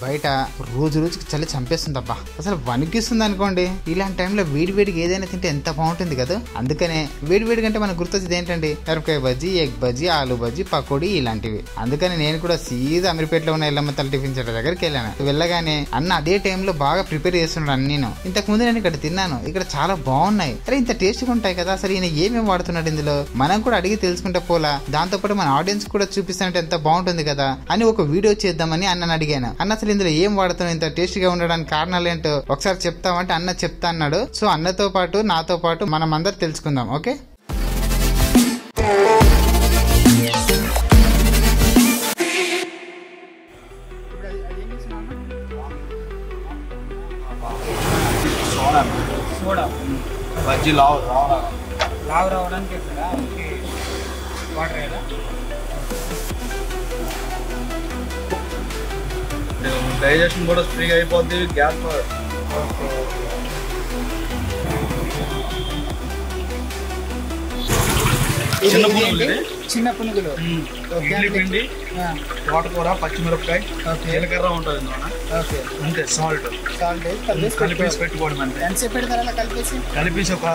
బయట రోజు రోజుకి చలి చంపేస్తుంది అబ్బా, అసలు వణికిస్తుంది అనుకోండి. ఇలాంటి టైంలో వేడివేడికి ఏదైనా తింటే ఎంత బాగుంటుంది కదా. అందుకనే వేడివేడి కంటే మనకు గుర్తొచ్చేది ఏంటండి, మిరపకాయ బజ్జీ, ఎగ్ బజ్జీ, ఆలు బజ్జీ, పకోడీ ఇలాంటివి. అందుకని నేను కూడా సీదా అమీర్పేటలో ఉన్న ఎల్లమ్మ తల్లి టిఫిన్ సెంటర్ దగ్గరికి వెళ్ళాను. వెళ్ళగానే అన్న అదే టైంలో బాగా ప్రిపేర్ చేస్తున్నాడు అన్నీను. ఇంతకు ముందు నేను ఇక్కడ తిన్నాను, ఇక్కడ చాలా బాగున్నాయి, అరే ఇంత టేస్ట్గా ఉంటాయి కదా, అసలు ఈయన ఏమేమి వాడుతున్నాడు ఇందులో, మనం కూడా అడిగి తెలుసుకుంటే పోలా, దాంతోపాటు మన ఆడియన్స్ కూడా చూపిస్తానంటే ఎంత బాగుంటుంది కదా అని ఒక వీడియో చేద్దామని అన్నని అడిగాను. అన్న అసలు ఇందులో ఏం వాడుతున్నావు, ఇంత టేస్ట్ గా ఉండడానికి కారణాలు ఏంటో ఒకసారి చెప్తామంటే అన్న చెప్తా అన్నాడు. సో అన్నతో పాటు నాతో పాటు మనం అందరు తెలుసుకుందాం. ఓకే, బజ్జీ లావు రావడానికి వాటర్ డైజెషన్ కూడా ఫ్రీగా అయిపోద్ది, గ్యాస్ చిన్న పునుగులు, పిండి, తోటకూర, పచ్చిమిరపకాయ, జీలకర్ర ఉంటుంది అంతే, సాల్ట్ కలిపేసి పెట్టుకోవడం అంతే. ఎంతసేపు పెడతారు అలా కలిపేసి ఒక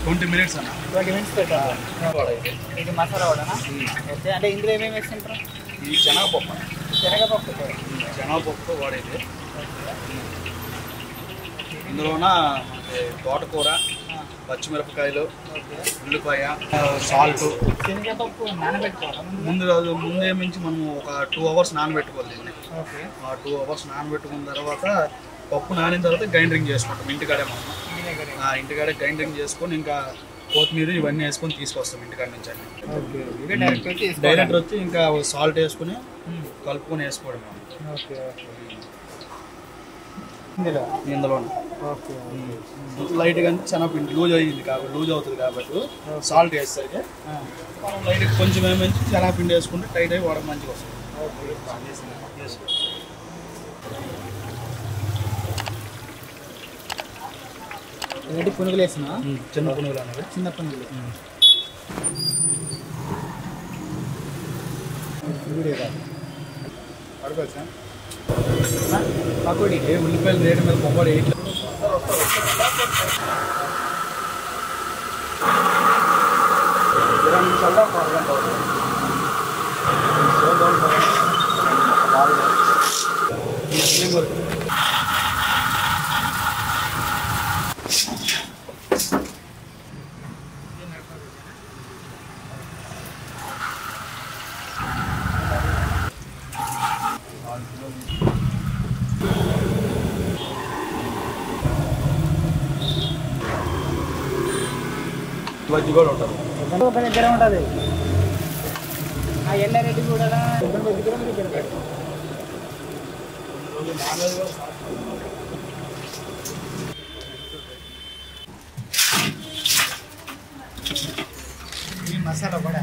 20 minutes అన్న. 20 minutes పెట్టాలి. ఇది మసాలా వాడనా? అంటే ఇందులో ఏమేమి వేస్తుంటారు? ఇది శనగపప్పు వాడేది. ఇందులోన తోటకూర, పచ్చిమిరపకాయలు, ఉల్లిపాయ, సాల్ట్. శనగపప్పు నానబెట్టుకోవాలి. ముందే మించి మనం ఒక 2 hours నానబెట్టుకోవాలి దీన్ని. ఆ 2 hours నానబెట్టుకున్న తర్వాత పప్పు నానిన తర్వాత గ్రైండింగ్ చేసుకుంటాం ఇంటికాడే. మనం ఇంటికాడే గ్రైండింగ్ చేసుకొని ఇంకా కొత్తిమీర ఇవన్నీ వేసుకొని తీసుకొస్తాం ఇంటికాడ నుంచి అన్ని. డైరెక్ట్ వచ్చి ఇంకా సాల్ట్ వేసుకుని కలుపుకొని వేసుకోవడం ఇందులో. లైట్గా శనగపిండి లూజ్ అయ్యింది కాబట్టి, లూజ్ అవుతుంది కాబట్టి సాల్ట్ వేసరికి మనం లైట్గా కొంచెం ఏమించి శనగపిండి వేసుకుంటే టైట్ అయ్యి వాడడం మంచిగా వస్తుంది. ఏంటి పునుగులు వేసినా? చిన్న పునుగులు అనేవి, చిన్న పునుగులు. పడుకోవచ్చా? పకోడీ ఉల్లిపాయలు రేటు మీద పకోడీ వేయట్లేదు. బజ్జీ కూడా ఉంటుంది. దగ్గర ఉంటుంది. ఆ ఎల్లారెడ్డి కూడా బజ్జీ కూడా మీరు ఇక్కడ పెడతాం. మసాలా కూడా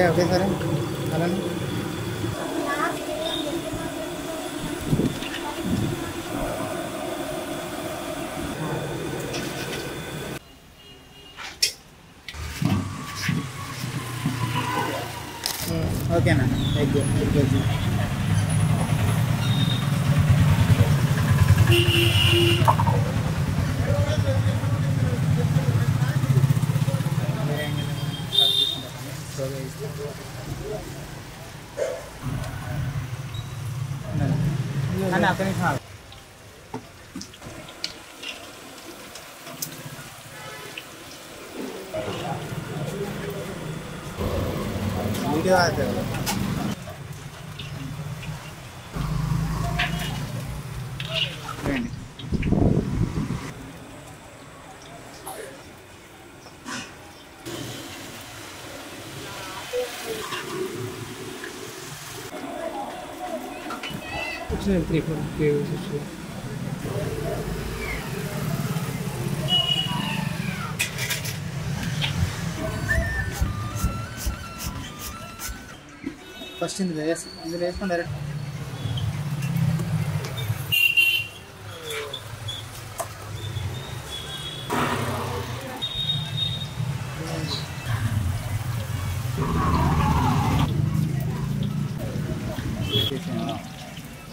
ఓకే సరే అలానే. ఓకేనా, ఎగ్ బజ్జీ. అన్న అక్కడి నుంచి వీడియో అవుతుంది. Three, four, ఫస్ట్ ఇందులో వేసుకొని డైరెక్ట్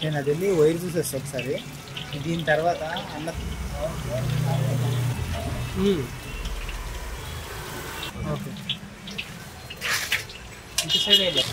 నేను అది వెళ్ళి వైర్ చూసేస్తా ఒకసారి. దీని తర్వాత అన్న ఓకే ఇటు సైడ్ వెళ్ళి